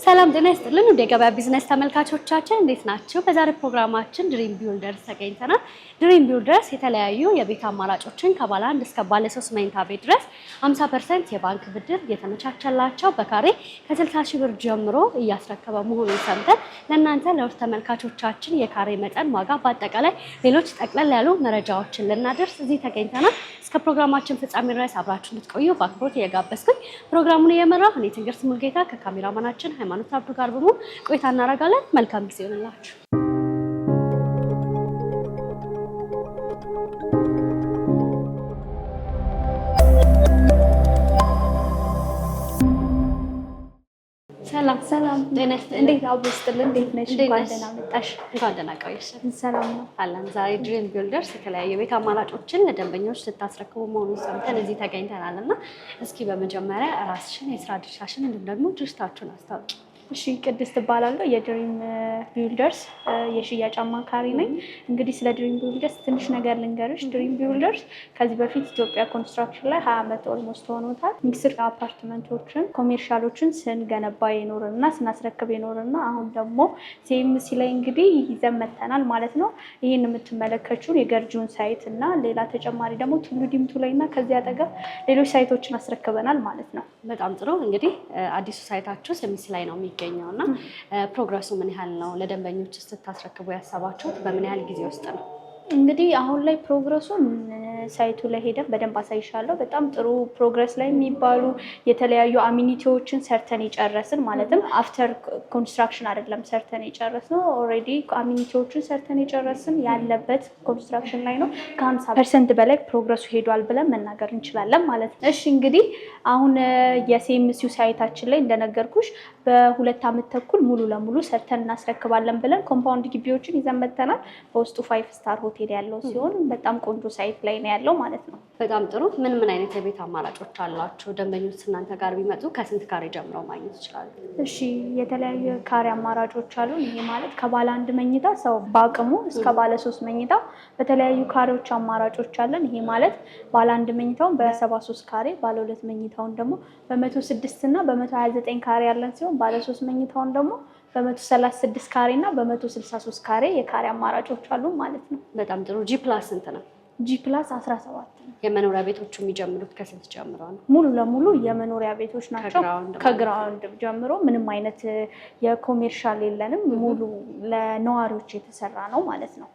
ሰላም ጤና ይስጥልን ወደ ገበያ ቢዝነስ ተመልካቾቻችን እንዴት ናችሁ? በዛሬ ፕሮግራማችን ድሪም ቢልደርስ ተገኝተናል። ድሪም ቢልደርስ የተለያዩ የቤት አማራጮችን ከባለ 1 እስከ ባለ 3 መኝታ ቤት ድረስ 50% የባንክ ብድር እየተመቻቸላቸው በካሬ ከ60 ሺህ ብር ጀምሮ እያስረከበ መሆኑን ሰምተን ለእናንተ ለውድ ተመልካቾቻችን የካሬ መጠን ዋጋ በአጠቃላይ ሌሎች ጠቅለል ያሉ መረጃዎችን ልናደርስ እዚህ ተገኝተናል። እስከ ፕሮግራማችን ፍጻሜ ድረስ አብራችሁ እንድትቆዩ በአክብሮት እየጋበዝኩኝ ፕሮግራሙን እየመራሁ እኔ ትዕግስት ሙልጌታ ከካሜራማናችን ሃይማኖት አብዱ ጋር በመሆን ቆይታ እናደርጋለን። መልካም ጊዜ ይሁንላችሁ። ሰላም ጤና ይስጥልኝ። እንዴት አብሮስትልን እንዴት ነሽ? እንኳን ደህና መጣሽ። እንኳን ደህና ቆየሽ። ሰላም ነው አለን። ዛሬ ድሪም ቢልደርስ የተለያዩ የቤት አማራጮችን ለደንበኞች ስታስረክቡ መሆኑን ሰምተን እዚህ ተገኝተናል እና እስኪ በመጀመሪያ ራስሽን፣ የስራ ድርሻሽን እንዲሁም ደግሞ ድርጅታችሁን አስታውቂ። እሺ፣ ቅድስት እባላለሁ። የድሪም ቢልደርስ የሽያጭ አማካሪ ነኝ። እንግዲህ ስለ ድሪም ቢልደርስ ትንሽ ነገር ልንገርሽ። ድሪም ቢልደርስ ከዚህ በፊት ኢትዮጵያ ኮንስትራክሽን ላይ 20 ዓመት ኦልሞስት ሆኖታል። ሚክስድ አፓርትመንቶችን፣ ኮሜርሻሎችን ስንገነባ የኖርንና ስናስረክብ የኖርንና አሁን ደግሞ ሲኤምሲ ላይ እንግዲህ ይዘን መጥተናል ማለት ነው። ይህን የምትመለከቱን የገርጂውን ሳይት እና ሌላ ተጨማሪ ደግሞ ቱሉ ዲምቱ ላይ እና ከዚህ አጠገብ ሌሎች ሳይቶችን አስረክበናል ማለት ነው። በጣም ጥሩ። እንግዲህ አዲሱ ሳይታችሁ ሲኤምሲ ላይ ነው የሚገኘው እና ፕሮግረሱ ምን ያህል ነው? ለደንበኞች ስታስረክቡ ያሰባችሁት በምን ያህል ጊዜ ውስጥ ነው? እንግዲህ አሁን ላይ ፕሮግረሱን ሳይቱ ላይ ሄደን በደንብ አሳይሻለሁ። በጣም ጥሩ ፕሮግረስ ላይ የሚባሉ የተለያዩ አሚኒቲዎችን ሰርተን የጨረስን ማለትም አፍተር ኮንስትራክሽን አይደለም ሰርተን የጨረስነው፣ ኦልሬዲ አሚኒቲዎችን ሰርተን የጨረስን ያለበት ኮንስትራክሽን ላይ ነው። ከ50% በላይ ፕሮግረሱ ሄዷል ብለን መናገር እንችላለን ማለት ነው። እሺ እንግዲህ አሁን የሲኤምሲው ሳይታችን ላይ እንደነገርኩሽ በ2 ዓመት ተኩል ሙሉ ለሙሉ ሰርተን እናስረክባለን ብለን ኮምፓውንድ ግቢዎችን ይዘን መጥተናል። በውስጡ 5 ስታር ሆቴል ያለው ሲሆን በጣም ቆንጆ ሳይት ላይ ነው ያለው ማለት ነው። በጣም ጥሩ። ምን አይነት የቤት አማራጮች አሏቸው? ደንበኞች እናንተ ጋር ቢመጡ ከስንት ካሬ ጀምረው ማግኘት ይችላሉ? እሺ፣ የተለያዩ ካሬ አማራጮች አሉ። ይሄ ማለት ከባለ 1 መኝታ ሰው በአቅሙ እስከ ባለ 3 መኝታ በተለያዩ ካሬዎች አማራጮች አለን። ይሄ ማለት ባለ 1 መኝታውን በ73 ካሬ፣ ባለ 2 መኝታውን ደግሞ በ106 እና በ129 ካሬ ያለን ሲሆን ባለ 3 መኝታውን ደግሞ በ136 ካሬ እና በ163 ካሬ የካሬ አማራጮች አሉ ማለት ነው። በጣም ጥሩ። ጂ ፕላስ ስንት ነው? ጂ ፕላስ 17 ነው። የመኖሪያ ቤቶቹ የሚጀምሩት ከስንት ጀምሮ ነው? ሙሉ ለሙሉ የመኖሪያ ቤቶች ናቸው። ከግራውንድ ጀምሮ ምንም አይነት የኮሜርሻል የለንም። ሙሉ ለነዋሪዎች የተሰራ ነው ማለት ነው።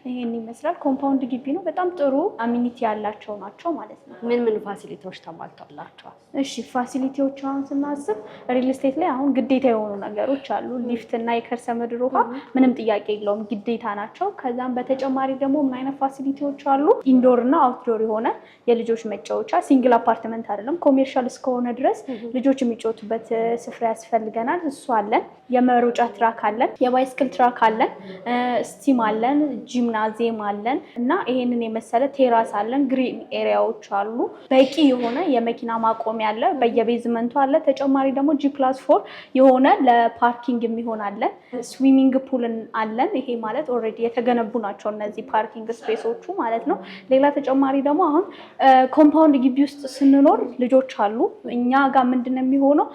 ይሄን ይመስላል። ኮምፓውንድ ግቢ ነው። በጣም ጥሩ አሚኒቲ ያላቸው ናቸው ማለት ነው። ምን ፋሲሊቲዎች ተሟልተውላቸዋል? እሺ፣ ፋሲሊቲዎች አሁን ስናስብ ሪል ስቴት ላይ አሁን ግዴታ የሆኑ ነገሮች አሉ። ሊፍት እና የከርሰ ምድር ውሃ ምንም ጥያቄ የለውም፣ ግዴታ ናቸው። ከዛም በተጨማሪ ደግሞ ምን አይነት ፋሲሊቲዎች አሉ? ኢንዶር እና አውትዶር የሆነ የልጆች መጫወቻ፣ ሲንግል አፓርትመንት አይደለም፣ ኮሜርሻል እስከሆነ ድረስ ልጆች የሚጫወቱበት ስፍራ ያስፈልገናል። እሱ አለን። የመሮጫ ትራክ አለን፣ የባይስክል ትራክ አለን፣ ስቲም አለን፣ ጂምናዚየም አለን እና ይሄንን የመሰለ ቴራስ አለን። ግሪን ኤሪያዎች አሉ። በቂ የሆነ የመኪና ማቆሚያ አለ፣ በየቤዝመንቱ አለ። ተጨማሪ ደግሞ G+4 የሆነ ለፓርኪንግ የሚሆን አለን። ስዊሚንግ ፑል አለን። ይሄ ማለት ኦልሬዲ የተገነቡ ናቸው እነዚህ ፓርኪንግ ስፔሶቹ ማለት ነው። ሌላ ተጨማሪ ደግሞ አሁን ኮምፓውንድ ግቢ ውስጥ ስንኖር ልጆች አሉ። እኛ ጋር ምንድነው የሚሆነው?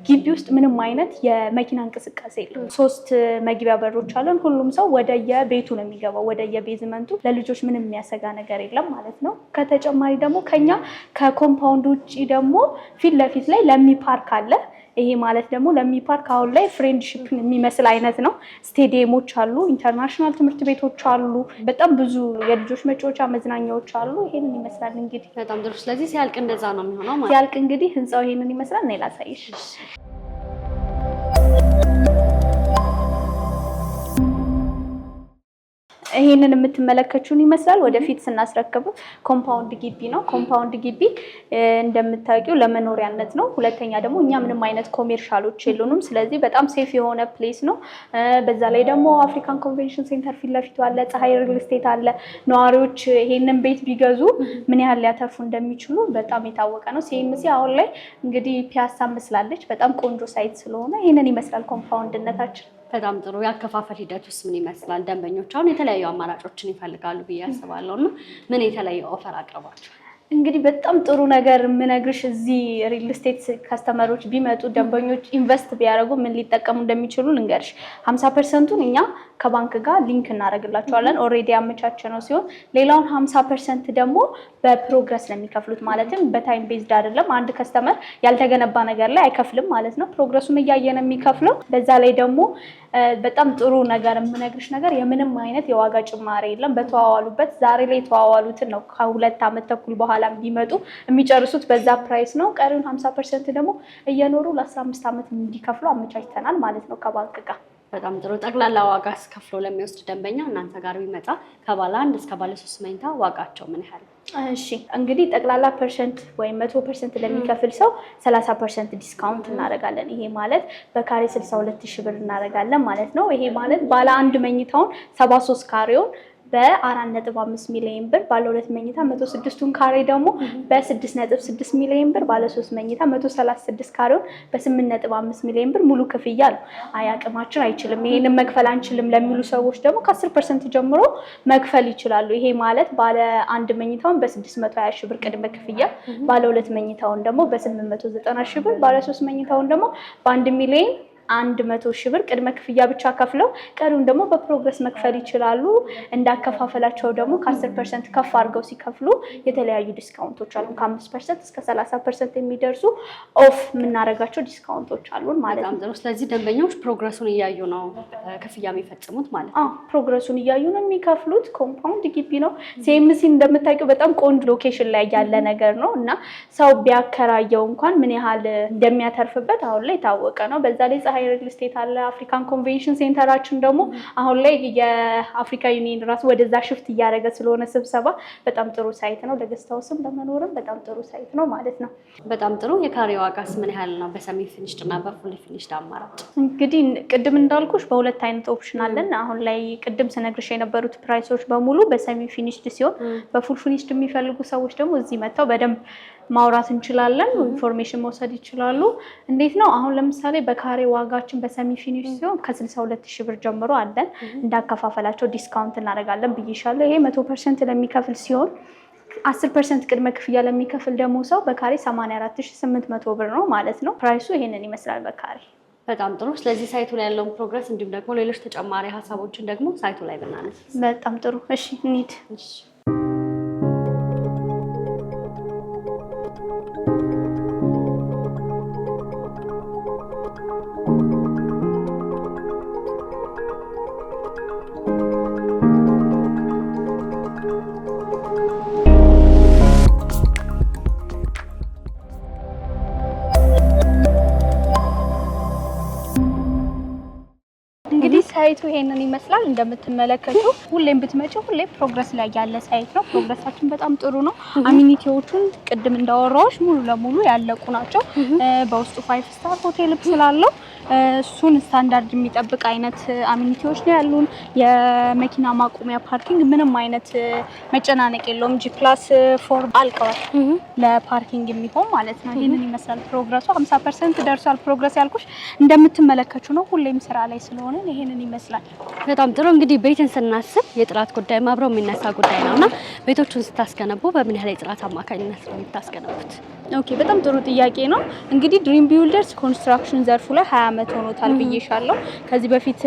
ግቢ ውስጥ ምንም አይነት የመኪና እንቅስቃሴ የለም። 3 መግቢያ በሮች አለን። ሁሉም ሰው ወደየቤቱ ነው የሚገባው፣ ወደየቤዝመንቱ። ለልጆች ምንም የሚያሰጋ ነገር የለም ማለት ነው። ከተጨማሪ ደግሞ ከኛ ከኮምፓውንድ ውጭ ደግሞ ፊት ለፊት ላይ ለሚ ፓርክ አለ። ይሄ ማለት ደግሞ ለሚ ፓርክ አሁን ላይ ፍሬንድሺፕን የሚመስል አይነት ነው። ስቴዲየሞች አሉ፣ ኢንተርናሽናል ትምህርት ቤቶች አሉ፣ በጣም ብዙ የልጆች መጫወቻ መዝናኛዎች አሉ። ይሄንን ይመስላል እንግዲህ። በጣም ጥሩ። ስለዚህ ሲያልቅ እንደዛ ነው የሚሆነው ማለት። ሲያልቅ እንግዲህ ህንፃው ይሄንን ይመስላል። እኔ ላሳይሽ። ይሄንን የምትመለከቱን ይመስላል። ወደፊት ስናስረክቡ ኮምፓውንድ ግቢ ነው። ኮምፓውንድ ግቢ እንደምታውቂው ለመኖሪያነት ነው። ሁለተኛ ደግሞ እኛ ምንም አይነት ኮሜርሻሎች የሉንም። ስለዚህ በጣም ሴፍ የሆነ ፕሌስ ነው። በዛ ላይ ደግሞ አፍሪካን ኮንቬንሽን ሴንተር ፊት ለፊቱ አለ፣ ፀሐይ ሪል ስቴት አለ። ነዋሪዎች ይሄንን ቤት ቢገዙ ምን ያህል ሊያተርፉ እንደሚችሉ በጣም የታወቀ ነው። ሲኤምሲ አሁን ላይ እንግዲህ ፒያሳ መስላለች። በጣም ቆንጆ ሳይት ስለሆነ ይሄንን ይመስላል ኮምፓውንድነታችን። በጣም ጥሩ። ያከፋፈል ሂደቱስ ምን ይመስላል? ደንበኞች አሁን የተለያዩ አማራጮችን ይፈልጋሉ ብዬ አስባለሁ እና ምን የተለየ ኦፈር አቅርባችሁ? እንግዲህ በጣም ጥሩ ነገር የምነግርሽ እዚህ ሪል ስቴት ከስተመሮች ቢመጡ ደንበኞች ኢንቨስት ቢያደርጉ ምን ሊጠቀሙ እንደሚችሉ ልንገርሽ። 50%ን እኛ ከባንክ ጋር ሊንክ እናደርግላቸዋለን። ኦልሬዲ ያመቻቸነው ሲሆን ሌላውን 50% ደግሞ በፕሮግረስ ነው የሚከፍሉት። ማለትም በታይም ቤዝድ አይደለም። አንድ ከስተመር ያልተገነባ ነገር ላይ አይከፍልም ማለት ነው። ፕሮግረሱን እያየ ነው የሚከፍለው። በዛ ላይ ደግሞ በጣም ጥሩ ነገር የምነግርሽ ነገር የምንም አይነት የዋጋ ጭማሪ የለም። በተዋዋሉበት ዛሬ ላይ የተዋዋሉትን ነው ከ2 ዓመት ተኩል በኋላ ቢመጡ የሚጨርሱት በዛ ፕራይስ ነው። ቀሪውን 50% ደግሞ እየኖሩ ለ15 ዓመት እንዲከፍሉ አመቻችተናል ማለት ነው ከባንክ ጋር። በጣም ጥሩ። ጠቅላላ ዋጋ ከፍሎ ለሚወስድ ደንበኛ እናንተ ጋር ቢመጣ ከባለ 1 እስከ ባለ 3 መኝታ ዋጋቸው ምን ያህል? እሺ እንግዲህ ጠቅላላ ፐርሰንት ወይም 100% ለሚከፍል ሰው 30% ዲስካውንት እናደርጋለን። ይሄ ማለት በካሬ 62,000 ብር እናደርጋለን ማለት ነው። ይሄ ማለት ባለ 1 መኝታውን 73 ካሬውን በ4.5 ሚሊዮን ብር፣ ባለ 2 መኝታ 106ቱን ካሬ ደግሞ በ6.6 ሚሊዮን ብር፣ ባለ 3 መኝታ 136 ካሬውን በ8.5 ሚሊዮን ብር ሙሉ ክፍያ ነው። አይ አቅማችን አይችልም ይሄንን መክፈል አንችልም ለሚሉ ሰዎች ደግሞ ከ10% ጀምሮ መክፈል ይችላሉ። ይሄ ማለት ባለ 1 መኝታውን በ620 ሺህ ብር ቅድመ ክፍያ፣ ባለ 2 መኝታውን ደግሞ በ890 ሺህ ብር፣ ባለ 3 መኝታውን ደግሞ በ1 ሚሊዮን 100 ሺህ ብር ቅድመ ክፍያ ብቻ ከፍለው ቀሪውን ደግሞ በፕሮግረስ መክፈል ይችላሉ። እንዳከፋፈላቸው ደግሞ ከ10% ከፍ አድርገው ሲከፍሉ የተለያዩ ዲስካውንቶች አሉ። ከ5% እስከ 30% የሚደርሱ ኦፍ የምናደርጋቸው ዲስካውንቶች አሉን ማለት ነው። ስለዚህ ደንበኞች ፕሮግረሱን እያዩ ነው ክፍያ የሚፈጽሙት ማለት ነው። ፕሮግረሱን እያዩ ነው የሚከፍሉት። ኮምፓውንድ ግቢ ነው። ሲኤምሲ እንደምታውቂው በጣም ቆንጆ ሎኬሽን ላይ ያለ ነገር ነው እና ሰው ቢያከራየው እንኳን ምን ያህል እንደሚያተርፍበት አሁን ላይ የታወቀ ነው። በዛ ላይ ሪል ስቴት አለ። አፍሪካን ኮንቬንሽን ሴንተራችን ደግሞ አሁን ላይ የአፍሪካ ዩኒየን ራሱ ወደዛ ሽፍት እያደረገ ስለሆነ ስብሰባ በጣም ጥሩ ሳይት ነው። ለገስት ሃውስም ለመኖርም በጣም ጥሩ ሳይት ነው ማለት ነው። በጣም ጥሩ። የካሬ ዋጋስ ምን ያህል ነው? በሰሚ ፊኒሽድ እና በፉል ፊኒሽድ አማራጭ? እንግዲህ ቅድም እንዳልኩሽ በሁለት አይነት ኦፕሽን አለን። አሁን ላይ ቅድም ስነግርሽ የነበሩት ፕራይሶች በሙሉ በሰሚ ፊኒሽድ ሲሆን በፉል ፊኒሽድ የሚፈልጉ ሰዎች ደግሞ እዚህ መጥተው በደንብ ማውራት እንችላለን። ኢንፎርሜሽን መውሰድ ይችላሉ። እንዴት ነው? አሁን ለምሳሌ በካሬ ዋጋችን በሰሚ ፊኒሽ ሲሆን ከ62,000 ብር ጀምሮ አለን። እንዳከፋፈላቸው ዲስካውንት እናደርጋለን ብዬሻለሁ። ይሄ 100% ለሚከፍል ሲሆን 10% ቅድመ ክፍያ ለሚከፍል ደግሞ ሰው በካሬ 84,800 ብር ነው ማለት ነው። ፕራይሱ ይሄንን ይመስላል በካሬ። በጣም ጥሩ። ስለዚህ ሳይቱ ላይ ያለውን ፕሮግረስ እንዲሁም ደግሞ ሌሎች ተጨማሪ ሀሳቦችን ደግሞ ሳይቱ ላይ ብናነሳ በጣም ጥሩ። እሺ እንሂድ። እንግዲህ ሳይቱ ይሄንን ይመስላል እንደምትመለከቱ። ሁሌም ብትመጪ ሁሌም ፕሮግረስ ላይ ያለ ሳይት ነው። ፕሮግረሳችን በጣም ጥሩ ነው። አሚኒቲዎቹን ቅድም እንዳወራዎች ሙሉ ለሙሉ ያለቁ ናቸው። በውስጡ 5 ስታር ሆቴል ስላለው እሱን ስታንዳርድ የሚጠብቅ አይነት አሚኒቲዎች ነው ያሉን። የመኪና ማቆሚያ ፓርኪንግ ምንም አይነት መጨናነቅ የለውም። G+4 አልቀዋል ለፓርኪንግ የሚሆን ማለት ነው። ይሄንን ይመስላል ፕሮግረሱ። 50% ደርሷል። ፕሮግረስ ያልኩሽ እንደምትመለከቱ ነው። ሁሌም ስራ ላይ ስለሆነ ይሄንን ይመስላል። በጣም ጥሩ። እንግዲህ ቤትን ስናስብ የጥራት ጉዳይ አብረው የሚነሳ ጉዳይ ነውና ቤቶቹን ስታስገነቡ በምን ያህል የጥራት አማካኝነት ነው የምታስገነቡት? ኦኬ፣ በጣም ጥሩ ጥያቄ ነው። እንግዲህ ድሪም ቢልደርስ ኮንስትራክሽን ዘርፉ ላይ 20 ዓመት ሆኖታል ብዬሻለሁ። ከዚህ በፊት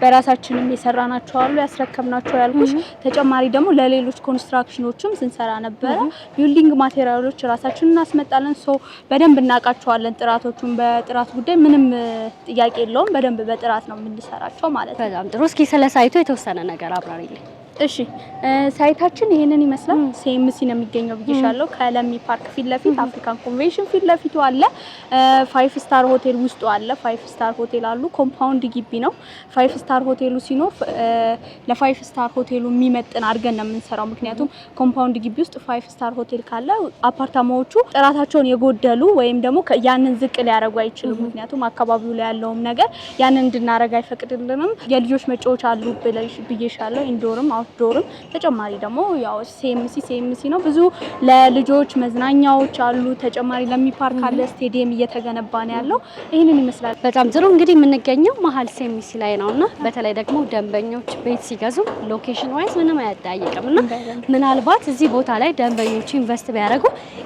በራሳችንም የሰራናቸው አሉ ያስረከብናቸው ያልኩሽ። ተጨማሪ ደግሞ ለሌሎች ኮንስትራክሽኖችም ስንሰራ ነበረ። ቢልዲንግ ማቴሪያሎች ራሳችንን እናስመጣለን። ሶ በደንብ እናውቃቸዋለን። ጥራቶቹን በጥራት ጉዳይ ምንም ጥያቄ የለውም። በደንብ በጥራት ነው የምንሰራቸው ማለት ነው። በጣም ጥሩ። እስኪ ስለ ሳይቱ የተወሰነ ነገር አብራሪልኝ። እሺ ሳይታችን ይሄንን ይመስላል። ሲኤምሲ ነው የሚገኘው ብዬሻለሁ። ከለሚ ፓርክ ፊት ለፊት አፍሪካን ኮንቬንሽን ፊት ለፊቱ አለ። 5 ስታር ሆቴል ውስጡ አለ። 5 ስታር ሆቴል አሉ። ኮምፓውንድ ግቢ ነው። 5 ስታር ሆቴሉ ሲኖር ለ5 ስታር ሆቴሉ የሚመጥን አድርገን ነው የምንሰራው። ምክንያቱም ኮምፓውንድ ግቢ ውስጥ 5 ስታር ሆቴል ካለ አፓርታማዎቹ ጥራታቸውን የጎደሉ ወይም ደግሞ ያንን ዝቅ ሊያደርጉ አይችሉም። ምክንያቱም አካባቢው ላይ ያለውም ነገር ያንን እንድናረግ አይፈቅድልንም። የልጆች መጫወቻ አሉ ብዬሻለሁ። ኢንዶርም አውትዶርም ተጨማሪ ደግሞ ያው ሲኤምሲ ነው። ብዙ ለልጆች መዝናኛዎች አሉ። ተጨማሪ ለሚ ፓርክ አለ። ስቴዲየም እየተገነባ ነው ያለው። ይሄንን ይመስላል። በጣም ጥሩ። እንግዲህ የምንገኘው መሀል ሲኤምሲ ላይ ነውና በተለይ ደግሞ ደንበኞች ቤት ሲገዙ ሎኬሽን ዋይዝ ምንም አያጠያይቅምና ምናልባት እዚህ ቦታ ላይ ደንበኞች ኢንቨስት ቢያደርጉ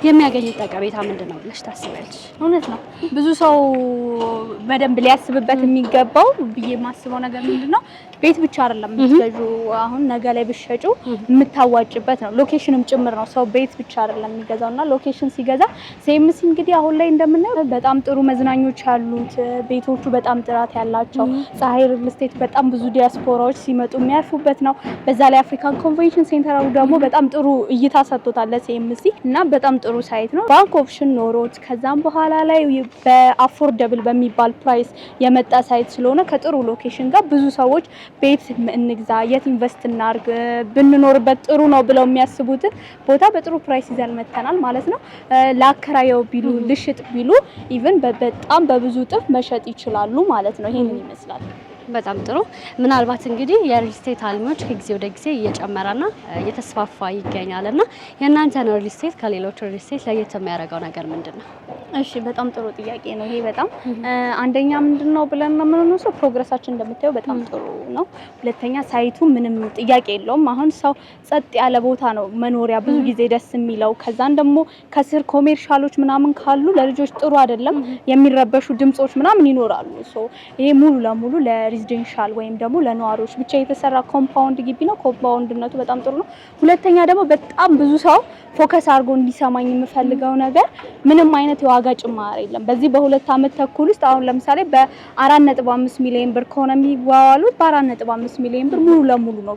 የሚያገኙት ጠቀሜታ ምንድነው ብለሽ ታስቢያለሽ? እውነት ነው። ብዙ ሰው በደንብ ሊያስብበት የሚገባው ብዬ የማስበው ነገር ምንድነው ቤት ብቻ አይደለም የምትገዡ። አሁን ነገ ላይ ብትሸጩ የምታዋጭበት ነው። ሎኬሽንም ጭምር ነው። ሰው ቤት ብቻ አይደለም የሚገዛውና ሎኬሽን ሲገዛ ሲኤምሲ እንግዲህ አሁን ላይ እንደምናየው በጣም ጥሩ መዝናኞች ያሉት ቤቶቹ በጣም ጥራት ያላቸው ፀሐይ ሪል ስቴት በጣም ብዙ ዲያስፖራዎች ሲመጡ የሚያርፉበት ነው። በዛ ላይ አፍሪካን ኮንቬንሽን ሴንተሩ ደግሞ በጣም ጥሩ እይታ ሰጥቶታል ሲኤምሲ እና በጣም ጥሩ ሳይት ነው። ባንክ ኦፕሽን ኖሮት ከዛም በኋላ ላይ በአፎርደብል በሚባል ፕራይስ የመጣ ሳይት ስለሆነ ከጥሩ ሎኬሽን ጋር ብዙ ሰዎች ቤት እንግዛ፣ የት ኢንቨስት እናርግ፣ ብንኖርበት ጥሩ ነው ብለው የሚያስቡትን ቦታ በጥሩ ፕራይስ ይዘን መተናል ማለት ነው። ላከራየው ቢሉ ልሽጥ ቢሉ ኢቭን በጣም በብዙ እጥፍ መሸጥ ይችላሉ ማለት ነው። ይሄንን ይመስላል። በጣም ጥሩ። ምናልባት እንግዲህ የሪል ስቴት አልሚዎች ከጊዜ ወደ ጊዜ እየጨመረና እየተስፋፋ ይገኛልና የእናንተ ሪል ስቴት ከሌሎች ሪል ስቴት ለየት የሚያደርገው ነገር ምንድነው? እሺ በጣም ጥሩ ጥያቄ ነው ይሄ። በጣም አንደኛ ምንድነው ብለን ነው የምንነሳው ፕሮግረሳችን እንደምታየው በጣም ጥሩ ነው። ሁለተኛ ሳይቱ ምንም ጥያቄ የለውም። አሁን ሰው ጸጥ ያለ ቦታ ነው መኖሪያ ብዙ ጊዜ ደስ የሚለው። ከዛን ደግሞ ከስር ኮሜርሻሎች ምናምን ካሉ ለልጆች ጥሩ አይደለም፣ የሚረበሹ ድምጾች ምናምን ይኖራሉ። ይሄ ሙሉ ለሙሉ ለሬዚደንሻል ወይም ደግሞ ለነዋሪዎች ብቻ የተሰራ ኮምፓውንድ ግቢ ነው። ኮምፓውንድነቱ በጣም ጥሩ ነው። ሁለተኛ ደግሞ በጣም ብዙ ሰው ፎከስ አድርጎ እንዲሰማኝ የምፈልገው ነገር ምንም አይነት የዋጋ ጭማሪ የለም። በዚህ በሁለት ዓመት ተኩል ውስጥ አሁን ለምሳሌ በ4.5 ሚሊዮን ብር ከሆነ የሚዋዋሉት በ4.5 ሚሊዮን ብር ሙሉ ለሙሉ ነው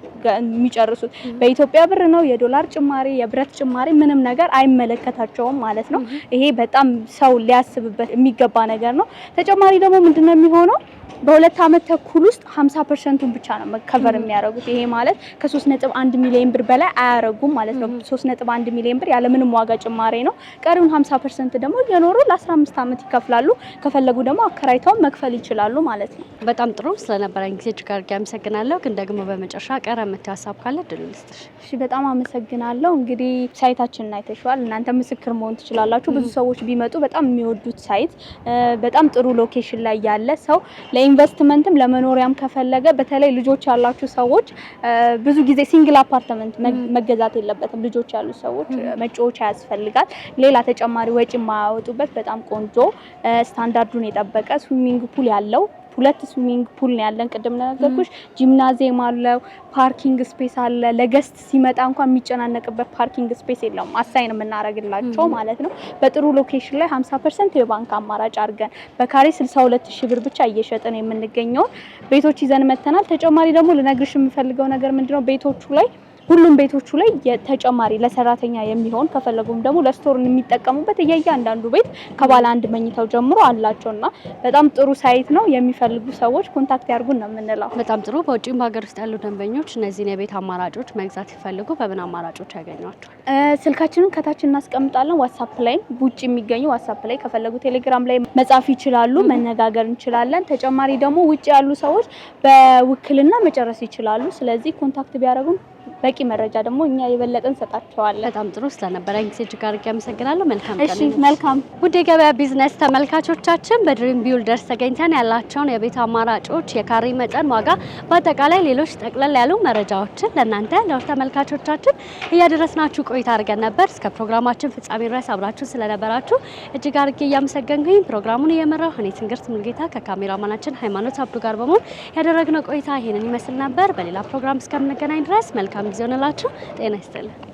የሚጨርሱት። በኢትዮጵያ ብር ነው። የዶላር ጭማሪ የብረት ጭማሪ ምንም ነገር አይመለከታቸውም ማለት ነው። ይሄ በጣም ሰው ሊያስብበት የሚገባ ነገር ነው። ተጨማሪ ደግሞ ምንድነው የሚሆነው በሁለት ዓመት ተኩል ውስጥ 50%ን ብቻ ነው መከቨር የሚያደርጉት። ይሄ ማለት ከ3.1 ሚሊዮን ብር በላይ አያረጉም ማለት ነው። 3.1 ሚሊዮን ብር ያለ ምንም ዋጋ ጭማሪ ነው። ቀሪውን 50% ደግሞ እየኖሩ ለ15 ዓመት ይከፍላሉ። ከፈለጉ ደግሞ አከራይተው መክፈል ይችላሉ ማለት ነው። በጣም ጥሩ። ስለነበረን ጊዜ እጅግ አድርጌ አመሰግናለሁ። ግን ደግሞ በመጨረሻ ቀረ የምትይው ሀሳብ ካለ ድል ልስጥሽ። እሺ በጣም አመሰግናለሁ። እንግዲህ ሳይታችንን አይተሽዋል። እናንተ ምስክር መሆን ትችላላችሁ። ብዙ ሰዎች ቢመጡ በጣም የሚወዱት ሳይት በጣም ጥሩ ሎኬሽን ላይ ያለ ሰው ኢንቨስትመንትም ለመኖሪያም ከፈለገ በተለይ ልጆች ያላችሁ ሰዎች ብዙ ጊዜ ሲንግል አፓርትመንት መገዛት የለበትም። ልጆች ያሉ ሰዎች መጫወቻ ያስፈልጋል። ሌላ ተጨማሪ ወጪ የማያወጡበት በጣም ቆንጆ ስታንዳርዱን የጠበቀ ስዊሚንግ ፑል ያለው 2 ስዊሚንግ ፑል ነው ያለን። ቅድም ነገርኩሽ። ጂምናዚየም አለው፣ ፓርኪንግ ስፔስ አለ። ለገስት ሲመጣ እንኳን የሚጨናነቅበት ፓርኪንግ ስፔስ የለውም። አሳይን የምናደርግላቸው ማለት ነው። በጥሩ ሎኬሽን ላይ 50% የባንክ አማራጭ አድርገን በካሬ 62000 ብር ብቻ እየሸጥን የምንገኘው ቤቶች ይዘን መተናል። ተጨማሪ ደግሞ ልነግርሽ የምፈልገው ነገር ምንድነው ቤቶቹ ላይ ሁሉም ቤቶቹ ላይ ተጨማሪ ለሰራተኛ የሚሆን ከፈለጉም ደግሞ ለስቶር የሚጠቀሙበት እያንዳንዱ ቤት ከባለ አንድ መኝታው ጀምሮ አላቸውና በጣም ጥሩ ሳይት ነው። የሚፈልጉ ሰዎች ኮንታክት ያርጉን ነው የምንለው። በጣም ጥሩ። በውጪም በሀገር ውስጥ ያሉ ደንበኞች እነዚህን የቤት አማራጮች መግዛት ይፈልጉ በምን አማራጮች ያገኟቸዋል? ስልካችንን ከታች እናስቀምጣለን። ዋትስአፕ ላይ ውጪ የሚገኙ ዋትስአፕ ላይ ከፈለጉ ቴሌግራም ላይ መጻፍ ይችላሉ። መነጋገር እንችላለን። ተጨማሪ ደግሞ ውጪ ያሉ ሰዎች በውክልና መጨረስ ይችላሉ። ስለዚህ ኮንታክት ቢያደርጉን በቂ መረጃ ደግሞ እኛ የበለጠን ሰጣቸዋለን። በጣም ጥሩ። ስለነበረን ጊዜ እጅግ አድርጌ አመሰግናለሁ። መልካም ቀን። እሺ መልካም። ውድ የገበያ ቢዝነስ ተመልካቾቻችን በድሪም ቢልደርስ ተገኝተን ያላቸውን የቤት አማራጮች፣ የካሬ መጠን፣ ዋጋ፣ በአጠቃላይ ሌሎች ጠቅለል ያሉ መረጃዎችን ለእናንተ ለተመልካቾቻችን እያደረስናችሁ ቆይታ አድርገን ነበር። እስከ ፕሮግራማችን ፍጻሜ ድረስ አብራችሁ ስለነበራችሁ እጅግ አድርጌ እያመሰገንኩኝ ፕሮግራሙን እየመራው እኔ ትንግርት ሙልጌታ ከካሜራማናችን ሃይማኖት አብዱ ጋር በመሆን ያደረግነው ቆይታ ይሄንን ይመስል ነበር። በሌላ ፕሮግራም እስከምንገናኝ ድረስ መልካም ጊዜ ሆነላችሁ። ጤና ይስጥልኝ።